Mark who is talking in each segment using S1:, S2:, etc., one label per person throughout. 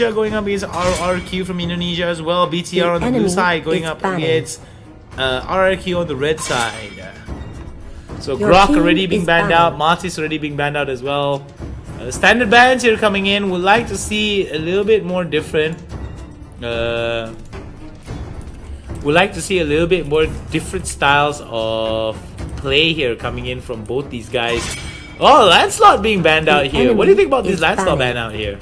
S1: Indonesia going up against RRQ from Indonesia as well. BTR on the blue side going up against RRQ on the red side. So Grok already being banned out, Martis already being banned out as well. Standard bans here coming in. Would like to see a little bit more different. Would like to see a little bit more different styles of play here coming in from both these guys. Oh, Lancelot being banned out here. What do you think about this Lancelot ban out here?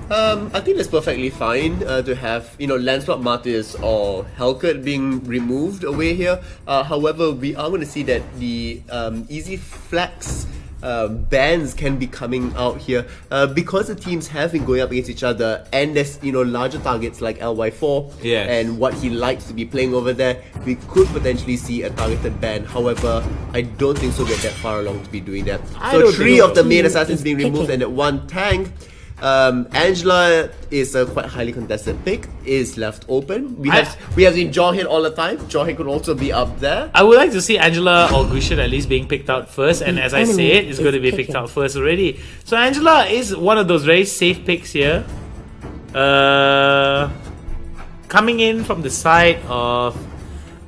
S2: I think that's perfectly fine to have, Lancelot, Martis or Hellcat being removed away here. However, we are going to see that the easy flex bans can be coming out here because the teams have been going up against each other, and there's larger targets like LY4 and what he likes to be playing over there. We could potentially see a targeted ban. However, I don't think so. We're that far along to be doing that. So 3 of the main assassins being removed and that 1 tank. Angela is a quite highly contested pick, is left open. We have seen Jorhin all the time. Jorhin could also be up there.
S1: I would like to see Angela or Gusion at least being picked out first, and as I say it's going to be picked out first already. So Angela is one of those very safe picks here. Coming in from the side of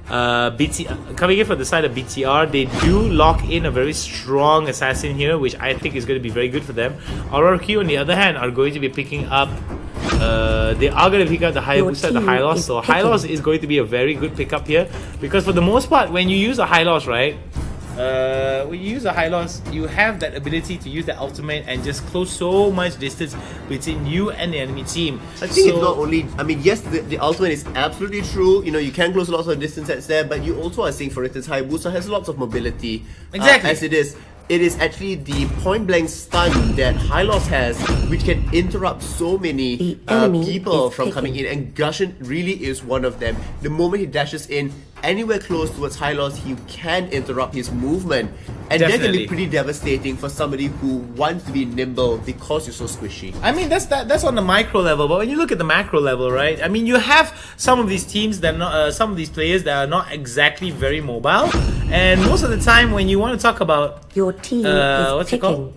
S1: BTR, they do lock in a very strong assassin here, which I think is going to be very good for them. RRQ on the other hand are going to be picking up they are going to pick up the Hayabusa, the Hylos. So Hylos is going to be a very good pickup here, because for the most part when you use a Hylos, right, when you use a Hylos, you have that ability to use the ultimate and just close so much distance between you and the enemy team.
S2: I think it's not only, yes, the ultimate is absolutely true. You can close lots of distance that's there, but you also are seeing, for instance, Hayabusa has lots of mobility.
S1: Exactly.
S2: As it is. It is actually the point-blank stun that Hylos has, which can interrupt so many people from coming in, and Gusion really is one of them. The moment he dashes in anywhere close towards Hylos, he can interrupt his movement, and that can be pretty devastating for somebody who wants to be nimble because you're so squishy.
S1: That's on the micro level, but when you look at the macro level, right? You have some of these teams that some of these players that are not exactly very mobile, and most of the time when you want to talk about
S3: your team is picking.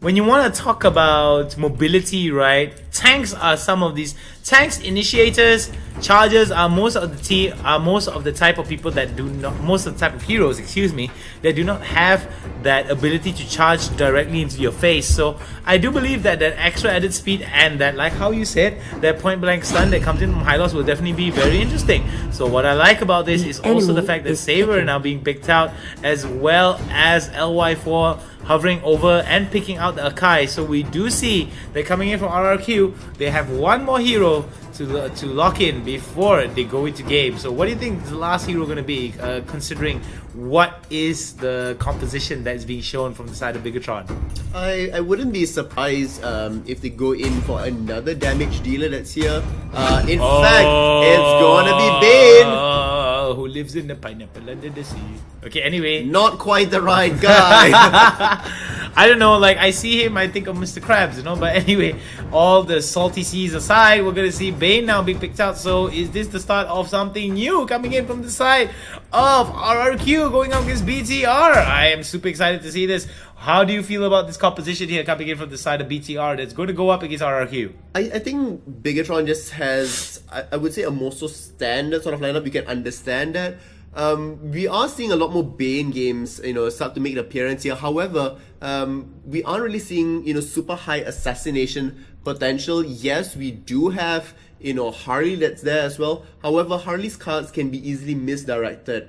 S1: When you want to talk about mobility, right? Tanks are some of these tanks. Initiators, chargers are most of the type of people that do not, most of the type of heroes, that do not have that ability to charge directly into your face. So I do believe that that extra added speed and that, like how you said, that point blank stun that comes in from Hylos will definitely be very interesting. So what I like about this is also the fact that Saber now being picked out, as well as LY4 hovering over and picking out the Akai. So we do see they're coming in from RRQ. They have one more hero to lock in before they go into game. So what do you think is the last hero going to be, considering what is the composition that's being shown from the side of Bigatron?
S2: I wouldn't be surprised if they go in for another damage dealer that's here. In fact, it's gonna be Bane.
S1: Who lives in the pineapple under the sea. Okay, anyway.
S2: Not quite the right guy.
S1: I don't know, like I see him, I think of Mr. Krabs, but anyway, all the salty seas aside, we're gonna see Bane now being picked out. So is this the start of something new coming in from the side of RRQ going up against BTR? I am super excited to see this. How do you feel about this composition here coming in from the side of BTR that's going to go up against RRQ?
S2: I think Bigatron just has, I would say, a more so standard sort of lineup. You can understand that. We are seeing a lot more Bane games, start to make an appearance here. However, we aren't really seeing, super high assassination potential. Yes, we do have, Harley that's there as well. However, Harley's cards can be easily misdirected.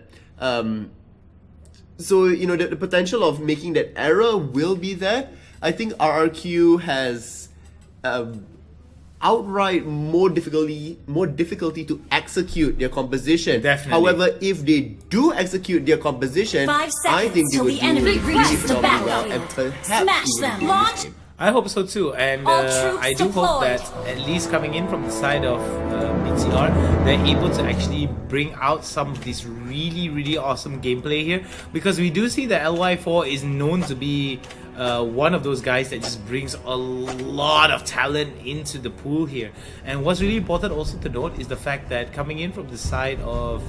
S2: So, the potential of making that error will be there. I think RRQ has outright more difficulty to execute their composition.
S1: Definitely.
S2: However, if they do execute their composition, I think they would do really phenomenally well, and perhaps even win this game.
S1: I hope so too, and I do hope that at least coming in from the side of BTR, they're able to actually bring out some of this really, really awesome gameplay here, because we do see that LY4 is known to be one of those guys that just brings a lot of talent into the pool here. And what's really important also to note is the fact that coming in from the side of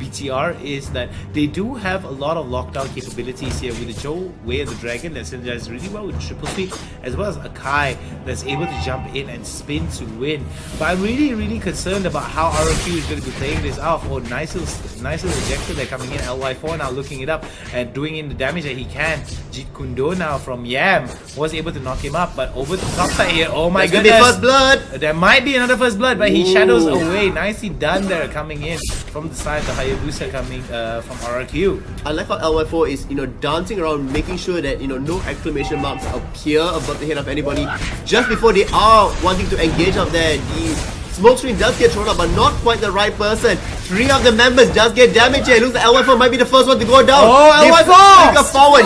S1: BTR is that they do have a lot of lockdown capabilities here with the Joe Way of the Dragon that synergizes really well with triple sweep, as well as Akai that's able to jump in and spin to win. But I'm really concerned about how RRQ is going to be playing this out. Oh, nice little ejector there coming in. LY4 now looking it up and doing in the damage that he can. Jeet Kune Do now from Yam was able to knock him up, but over the top side here, oh my goodness.
S2: First blood.
S1: There might be another first blood, but he shadows away. Nicely done there, coming in from the side. The Hayabusa coming from RRQ.
S2: I like how LY4 is, dancing around, making sure that, no exclamation marks appear above the head of anybody just before they are wanting to engage up there. The smoke screen does get thrown up, but not quite the right person. 3 of the members does get damage here. It looks like LY4 might be the first one to go down.
S1: Oh, LY4!
S2: Forward.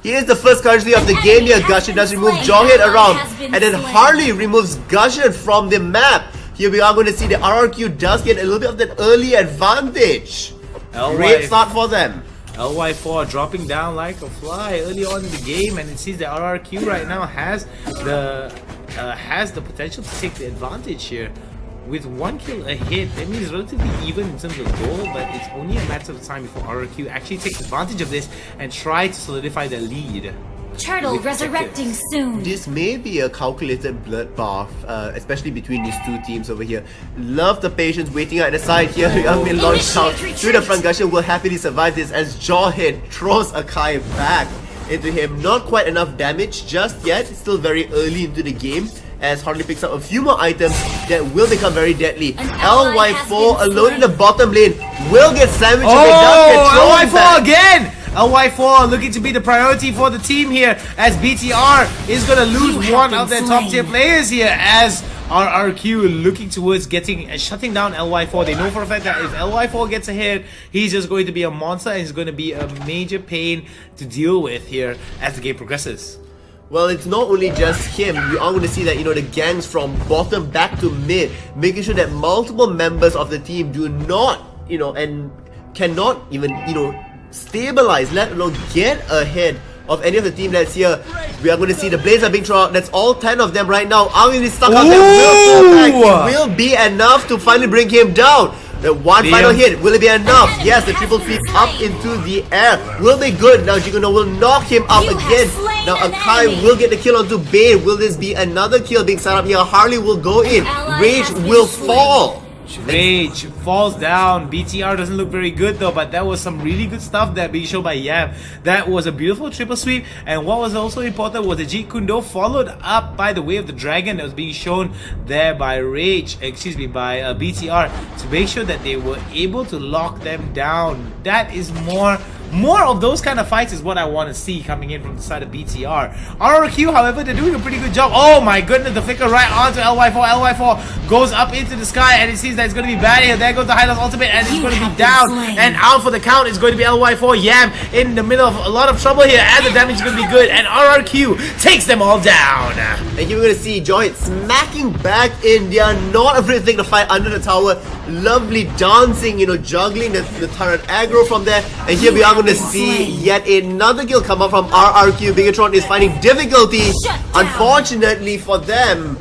S2: He is the first casualty of the game here. Gushing does remove Jawhead around, and then Harley removes Gushing from the map. Here we are going to see the RRQ does get a little bit of that early advantage. Great start for them.
S1: LY4 dropping down like a fly early on in the game, and it seems that RRQ right now has the potential to take the advantage here. With 1 kill ahead, that means relatively even in terms of goal, but it's only a matter of time before RRQ actually takes advantage of this and try to solidify their lead.
S4: Turtle resurrecting soon.
S2: This may be a calculated bloodbath, especially between these two teams over here. Love the patience waiting at the side here. Young Min launched out through the front. Gushing will happily survive this as Jawhead throws Akai back into him. Not quite enough damage just yet. It's still very early into the game, as Harley picks up a few more items that will become very deadly. LY4 alone in the bottom lane will get sandwiched.
S1: LY4 again! LY4 looking to be the priority for the team here, as BTR is going to lose one of their top tier players here, as RRQ looking towards shutting down LY4. They know for a fact that if LY4 gets ahead, he's just going to be a monster and he's going to be a major pain to deal with here as the game progresses.
S2: Well, it's not only just him. You are going to see that, the gangs from bottom back to mid, making sure that multiple members of the team do not, and cannot even, stabilize, let alone get ahead of any of the team that's here. We are going to see the blades are being thrown out. That's all 10 of them right now. Are going to be stuck up there. It will be enough to finally bring him down. The one final hit, will it be enough? Yes, the triple sweep up into the air will be good. Now Jiguno will knock him up again. Now Akai will get the kill onto Bane. Will this be another kill being set up here? Harley will go in. Rage will fall.
S1: Rage falls down. BTR doesn't look very good though, but that was some really good stuff there being shown by Yam. That was a beautiful triple sweep, and what was also important was the Jeet Kune Do followed up by the Way of the Dragon that was being shown there by by BTR to make sure that they were able to lock them down. That is more of those kind of fights is what I want to see coming in from the side of BTR. RRQ, however, they're doing a pretty good job. Oh my goodness, the flicker right onto LY4. LY4 goes up into the sky, and it seems that it's going to be bad here. There goes the Hylos ultimate, and it's going to be down. And out for the count is going to be LY4. Yam in the middle of a lot of trouble here, and the damage is going to be good. And RRQ takes them all down.
S2: And here we're going to see Jawhead smacking back in. They are not afraid to take the fight under the tower. Lovely dancing, juggling the turret aggro from there. And here we are going to see yet another kill come up from RRQ. Bigatron is finding difficulty. Unfortunately for them,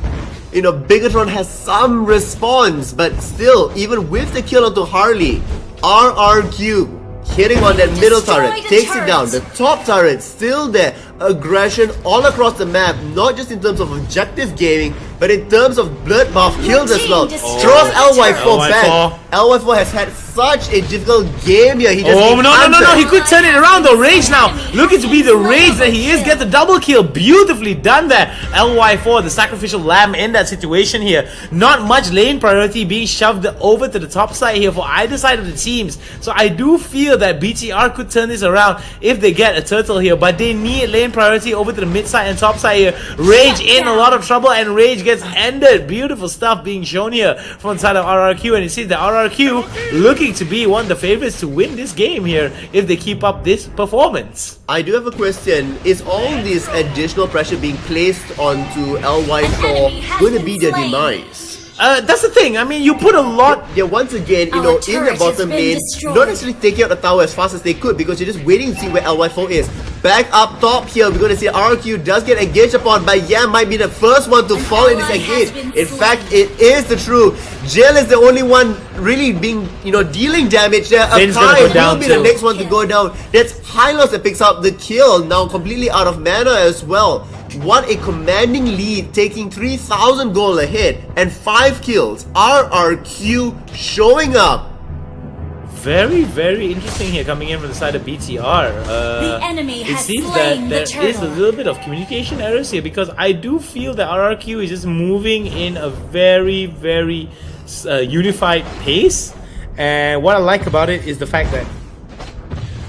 S2: Bigatron has some response, but still, even with the kill onto Harley, RRQ hitting on that middle turret, takes it down. The top turret still there. Aggression all across the map, not just in terms of objective gaming, but in terms of bloodbath kills as well. Throws LY4 back. LY4 has had such a difficult game here. He just
S1: no, he could turn it around though. Rage now, looking to be the Rage that he is, gets a double kill. Beautifully done there. LY4, the sacrificial lamb in that situation here. Not much lane priority being shoved over to the top side here for either side of the teams. So I do feel that BTR could turn this around if they get a turtle here, but they need lane priority over to the mid side and top side here. Rage in a lot of trouble, and Rage gets ended. Beautiful stuff being shown here from the side of RRQ, and it seems that RRQ looking to be one of the favorites to win this game here if they keep up this performance.
S2: I do have a question. Is all this additional pressure being placed onto LY4 going to be their demise?
S1: That's the thing. I mean, you put a lot.
S2: Yeah, once again, in the bottom lane, not necessarily taking out the tower as fast as they could because you're just waiting to see where LY4 is. Back up top here, we're going to see RRQ does get engaged upon, but Yam might be the first one to fall in this engage. In fact, it is the true Jail is the only one really being, dealing damage there.
S1: Finn's gonna
S2: Akai
S1: go down
S2: will be the
S1: too.
S2: next one to go down. That's Hylos that picks up the kill, now completely out of mana as well. What a commanding lead, taking 3,000 gold ahead and 5 kills. RRQ showing up.
S1: Very, very interesting here coming in from the side of BTR.
S4: The enemy
S1: It
S4: has
S1: seems
S4: slain
S1: that
S4: the
S1: there is a
S4: turtle.
S1: little bit of communication errors here because I do feel that RRQ is just moving in a very, very unified pace. And what I like about it is the fact that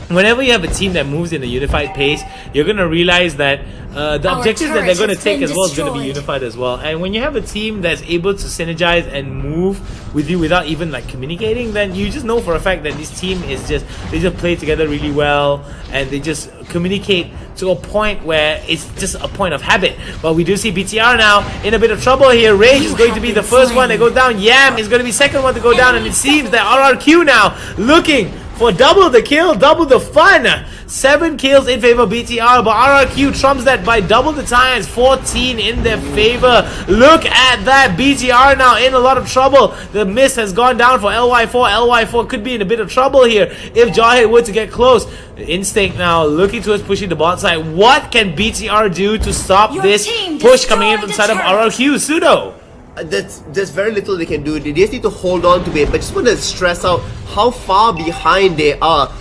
S1: whenever you have a team that moves in a unified pace, you're going to realize that the
S4: Our
S1: objectives that they're
S4: turret
S1: going to
S4: has
S1: take
S4: been
S1: as well is going to be
S4: destroyed.
S1: unified as well. And when you have a team that's able to synergize and move with you without even like communicating, then you just know for a fact that this team is just, they just play together really well and they just communicate to a point where it's just a point of habit. But we do see BTR now in a bit of trouble here. Rage is going to be the first one to go down. Yam is going to be second one to go down, and it seems that RRQ now looking for double the kill, double the fun. 7 kills in favor of BTR, but RRQ trumps that by double the times, 14 in their favor. Look at that, BTR now in a lot of trouble. The mist has gone down for LY4. LY4 could be in a bit of trouble here if Jarhead were to get close. Instinct now looking towards pushing the bot side. What can BTR do to stop
S4: Your
S1: this
S4: team
S1: push coming in from the
S4: destroyed
S1: side of
S4: the turret.
S1: RRQ? Pseudo.
S2: There's very little they can do. They just need to hold on to it. But just want to stress out how far behind they are.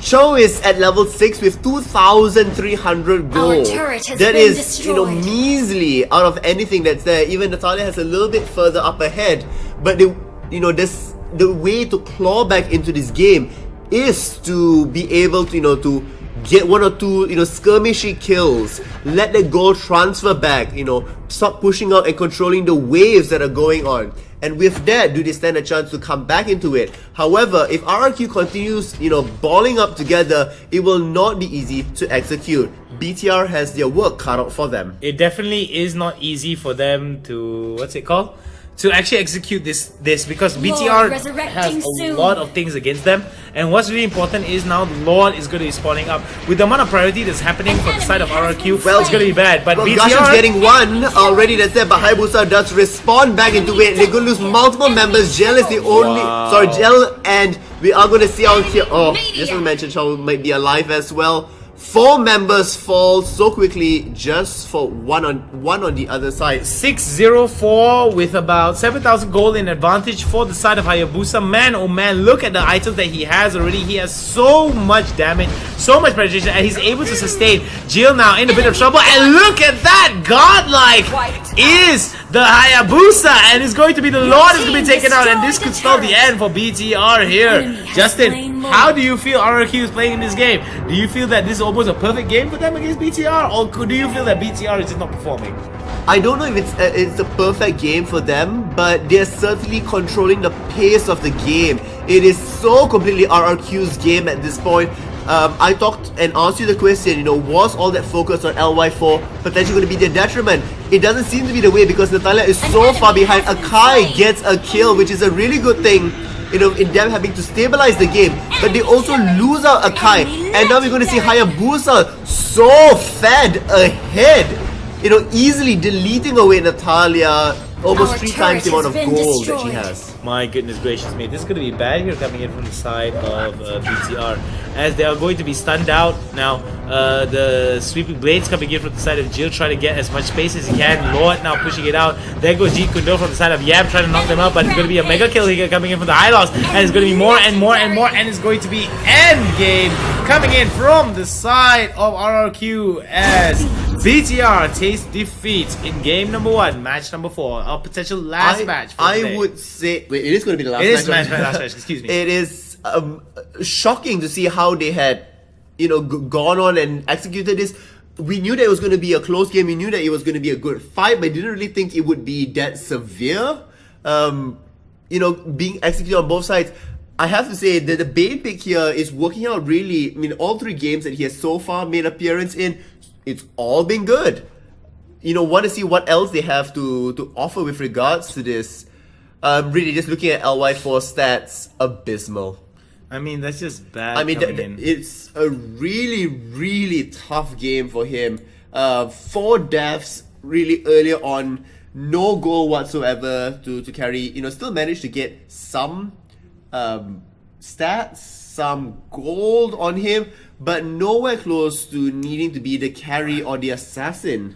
S2: Cho is at level 6 with 2,300 gold.
S4: turret has
S2: That
S4: been
S2: is,
S4: destroyed.
S2: measly out of anything that's there. Even Natalia has a little bit further up ahead. But the way to claw back into this game is to be able to, to get 1 or 2, skirmishy kills. Let the gold transfer back, stop pushing out and controlling the waves that are going on. And with that, do they stand a chance to come back into it? However, if RRQ continues, balling up together, it will not be easy to execute. BTR has their work cut out for them.
S1: It definitely is not easy for them to, what's it called? To actually execute this because BTR
S4: resurrecting
S1: has a
S4: soon.
S1: lot of things against them, and what's really important is now the Lord is going to be spawning up with the amount of priority that's happening from the side of RRQ.
S2: Well,
S1: It's going to be bad, but
S2: Well,
S1: BTR
S2: Gashan's getting one already, that's there, but Hayabusa does respond back into it. They're going to lose multiple members. Gel is the only... Sorry, Gel, and we are going to see out here... Oh, just want to mention Shaw might be alive as well. 4 members fall so quickly just for one on the other side.
S1: 604 with about 7,000 gold in advantage for the side of Hayabusa. Man, oh man, look at the items that he has already. He has so much damage, so much penetration, and he's able to sustain. Jill now in a bit of trouble, and look at that! Godlike is the Hayabusa, and it's going to be the Lord is going to be taken out, and this could spell the end for BTR here. Justin, how do you feel RRQ is playing in this game? Do you feel that this is almost a perfect game for them against BTR, or do you feel that BTR is just not performing?
S2: I don't know if it's a perfect game for them, but they're certainly controlling the pace of the game. It is so completely RRQ's game at this point. I talked and asked you the question, was all that focus on LY4 potentially going to be their detriment? It doesn't seem to be the way because Natalia is so far behind. Akai gets a kill, which is a really good thing, in them having to stabilize the game. But they also lose out Akai, and now we're going to see Hayabusa so fed ahead, easily deleting away Natalia. Almost
S4: Our
S2: 3 times the
S4: turret
S2: amount of
S4: has been
S2: gold that she
S4: destroyed.
S2: has.
S1: My goodness gracious me, this is going to be bad here coming in from the side of BTR, as they are going to be stunned out now. The sweeping blades coming in from the side of Jill, trying to get as much space as he can. Lord now pushing it out. There goes Jeet Kundo from the side of Yam, trying to knock them out, but it's going to be a mega kill here coming in from the Hylos, and it's going to be more and more and more, and it's going to be end game coming in from the side of RRQ as BTR tastes defeat in game number 1, match number 4, our potential last match for
S2: I
S1: today.
S2: would say... Wait, it is going to be the last
S1: It
S2: match.
S1: is last match, excuse me.
S2: It is shocking to see how they had, gone on and executed this. We knew that it was going to be a close game. We knew that it was going to be a good fight, but didn't really think it would be that severe. Being executed on both sides. I have to say that the Bane pick here is working out really. All 3 games that he has so far made appearance in, it's all been good. Want to see what else they have to offer with regards to this. Really, just looking at LY4 stats, abysmal.
S1: I mean, that's just bad.
S2: It's a really, really tough game for him. 4 deaths really earlier on. no goal whatsoever to carry. You know, still managed to get some stats, some gold on him, but nowhere close to needing to be the carry or the assassin